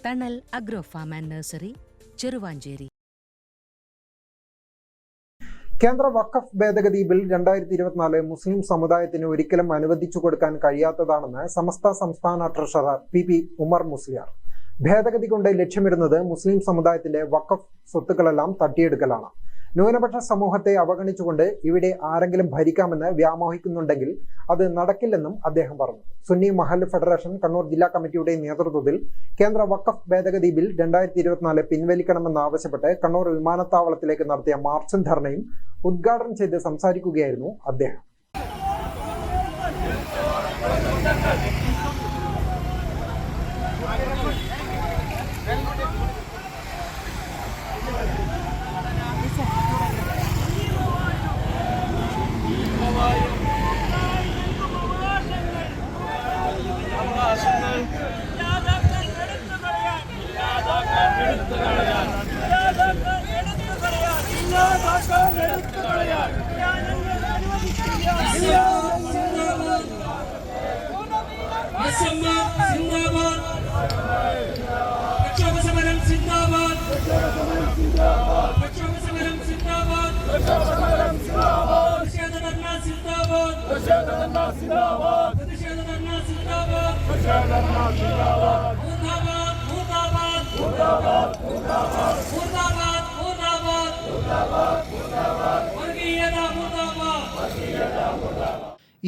തണൽ agro farm and nursery, Cheruvanchery. കേന്ദ്ര വഖഫ് ഭേദഗതി ബിൽ 2024 മുസ്ലിം സമുദായത്തിന് ഒരിക്കലും അനുവദിച്ചു കൊടുക്കാൻ കഴിയാത്തതാണെന്ന് സമസ്ത സംസ്ഥാന ട്രഷറർ പി ഉമർ മുസ്ലിയാർ. ഭേദഗതി കൊണ്ട് ലക്ഷ്യമിടുന്നത് മുസ്ലിം സമുദായത്തിന്റെ വഖഫ് സ്വത്തുക്കളെല്ലാം തട്ടിയെടുക്കലാണ്. ന്യൂനപക്ഷ സമൂഹത്തെ അവഗണിച്ചുകൊണ്ട് ഇവിടെ ആരെങ്കിലും ഭരിക്കാമെന്ന് വ്യാമോഹിക്കുന്നുണ്ടെങ്കിൽ അത് നടക്കില്ലെന്നും അദ്ദേഹം പറഞ്ഞു. സുന്നി മഹല്ല് ഫെഡറേഷൻ കണ്ണൂർ ജില്ലാ കമ്മിറ്റിയുടെ നേതൃത്വത്തിൽ കേന്ദ്ര വഖഫ് ഭേദഗതി ബിൽ 2024 പിൻവലിക്കണമെന്നാവശ്യപ്പെട്ട് കണ്ണൂർ വിമാനത്താവളത്തിലേക്ക് നടത്തിയ മാർച്ചും ധർണയും ഉദ്ഘാടനം ചെയ്ത് സംസാരിക്കുകയായിരുന്നു അദ്ദേഹം.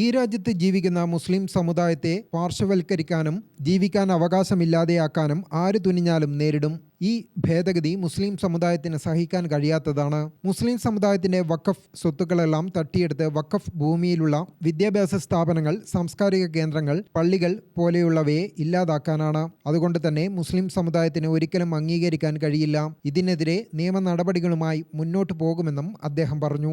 ഈ രാജ്യത്ത് ജീവിക്കുന്ന മുസ്ലിം സമുദായത്തെ പാർശ്വവൽക്കരിക്കാനും ജീവിക്കാൻ അവകാശമില്ലാതെയാക്കാനും ആര് തുനിഞ്ഞാലും നേരിടും. ഈ ഭേദഗതി മുസ്ലിം സമുദായത്തിന് സഹിക്കാൻ കഴിയാത്തതാണ്. മുസ്ലിം സമുദായത്തിന്റെ വഖഫ് സ്വത്തുക്കളെല്ലാം തട്ടിയെടുത്ത് വഖഫ് ഭൂമിയിലുള്ള വിദ്യാഭ്യാസ സ്ഥാപനങ്ങൾ, സാംസ്കാരിക കേന്ദ്രങ്ങൾ, പള്ളികൾ പോലെയുള്ളവയെ ഇല്ലാതാക്കാനാണ്. അതുകൊണ്ട് തന്നെ മുസ്ലിം സമുദായത്തിന് ഒരിക്കലും അംഗീകരിക്കാൻ കഴിയില്ല. ഇതിനെതിരെ നിയമ നടപടികളുമായി മുന്നോട്ടു പോകുമെന്നും അദ്ദേഹം പറഞ്ഞു.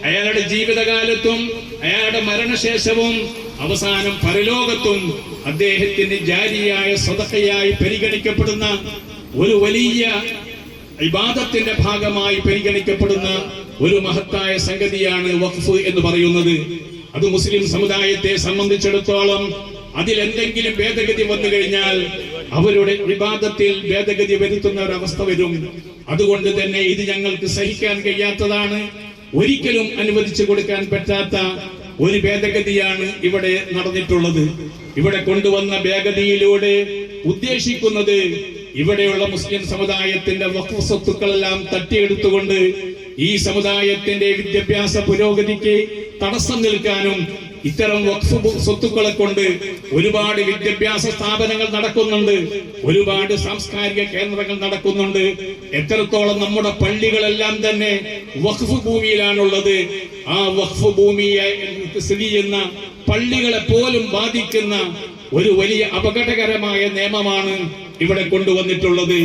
അയാളുടെ ജീവിതകാലത്തും അയാളുടെ മരണശേഷവും അവസാനം പരലോകത്തും അദ്ദേഹത്തിന്റെ ജാരിയായ സദഖയായി പരിഗണിക്കപ്പെടുന്ന ഒരു വലിയ ഇബാദത്തിന്റെ ഭാഗമായി പരിഗണിക്കപ്പെടുന്ന ഒരു മഹത്തായ സംഗതിയാണ് വഖഫ് എന്ന് പറയുന്നത്. അത് മുസ്ലിം സമുദായത്തെ സംബന്ധിച്ചിടത്തോളം അതിലെന്തെങ്കിലും ഭേദഗതി വന്നു കഴിഞ്ഞാൽ അവരുടെ ഇബാദത്തിൽ ഭേദഗതി വരുത്തുന്ന ഒരവസ്ഥ വരും. അതുകൊണ്ട് തന്നെ ഇത് ഞങ്ങൾക്ക് സഹിക്കാൻ കഴിയാത്തതാണ്. ഒരിക്കലും അനുവദിച്ചു കൊടുക്കാൻ പറ്റാത്ത ഒരു ഭേദഗതിയാണ് ഇവിടെ നടന്നിട്ടുള്ളത്. ഇവിടെ കൊണ്ടുവന്ന ഭേദഗതിയിലൂടെ ഉദ്ദേശിക്കുന്നത് ഇവിടെയുള്ള മുസ്ലിം സമുദായത്തിന്റെ വഖഫ് സ്വത്തുക്കളെല്ലാം തട്ടിയെടുത്തുകൊണ്ട് ഈ സമുദായത്തിന്റെ വിദ്യാഭ്യാസ പുരോഗതിക്ക് തടസ്സം നിൽക്കാനും, ഇത്തരം വഖഫ് സ്വത്തുക്കളെ കൊണ്ട് ഒരുപാട് വിദ്യാഭ്യാസ സ്ഥാപനങ്ങൾ നടക്കുന്നുണ്ട്, ഒരുപാട് സാംസ്കാരിക കേന്ദ്രങ്ങൾ നടക്കുന്നുണ്ട്. എത്രത്തോളം നമ്മുടെ പള്ളികളെല്ലാം തന്നെ വഖഫ് ഭൂമിയിലാണുള്ളത്. ആ വഖഫ് ഭൂമിയെ സ്ഥിതി ചെയ്യുന്ന പള്ളികളെ പോലും ബാധിക്കുന്ന ഒരു വലിയ അപകടകരമായ നിയമമാണ് ഇവിടെ കൊണ്ടുവന്നിട്ടുള്ളത്.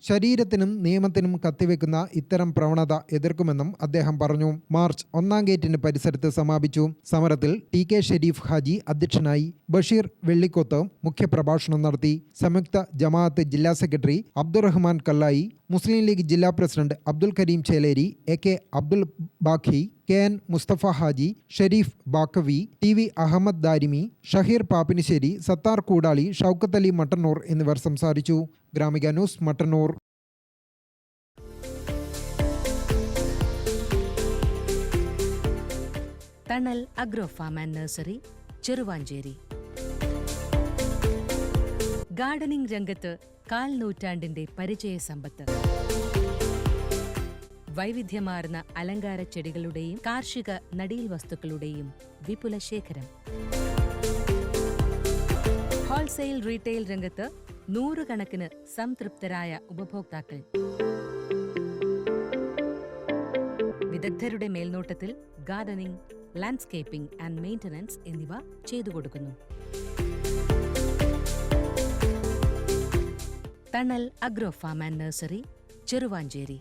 ശരീരത്തിനും നിയമത്തിനും കത്തിവെക്കുന്ന ഇത്തരം പ്രവണത എതിർക്കുമെന്നും അദ്ദേഹം പറഞ്ഞു. മാർച്ച് 1 ഗേറ്റിന് പരിസരത്ത് സമാപിച്ചു. സമരത്തിൽ TK ഷെരീഫ് ഹാജി അധ്യക്ഷനായി. ബഷീർ വെള്ളിക്കോത്ത് മുഖ്യപ്രഭാഷണം നടത്തി. സംയുക്ത ജമാഅത്ത് ജില്ലാ സെക്രട്ടറി അബ്ദുറഹ്മാൻ കല്ലായി, മുസ്ലിം ലീഗ് ജില്ലാ president Abdul Kareem Cheleri, AK Abdul Baqi, KN Musthafa Haji, Shereef Baqavi, TV Ahmed Darimi, Shaheer Pappinisseri, Sathar Koodali, Shoukath Ali Mattannur എന്നിവർ സംസാരിച്ചു. Gramika news, Mattannur. Thanal agro farm and nursery, Cheruvanchery. Gardening രംഗത്ത് 1/4 നൂറ്റാണ്ടിന്റെ പരിചയ സമ്പത്ത്. വൈവിധ്യമാർന്ന അലങ്കാര ചെടികളുടെയും കാർഷിക നടീൽ വസ്തുക്കളുടെയും വിപുല ശേഖരം. ഹോൾസെയിൽ റീറ്റെയിൽ രംഗത്ത് 100 കണക്കിന് സംതൃപ്തരായ ഉപഭോക്താക്കൾ. വിദഗ്ധരുടെ മേൽനോട്ടത്തിൽ ഗാർഡനിംഗ്, ലാൻഡ്സ്കേപ്പിംഗ് ആൻഡ് മെയിന്റനൻസ് എന്നിവ ചെയ്തു കൊടുക്കുന്നു. Thanal agro farm and nursery, Cheruvanchery.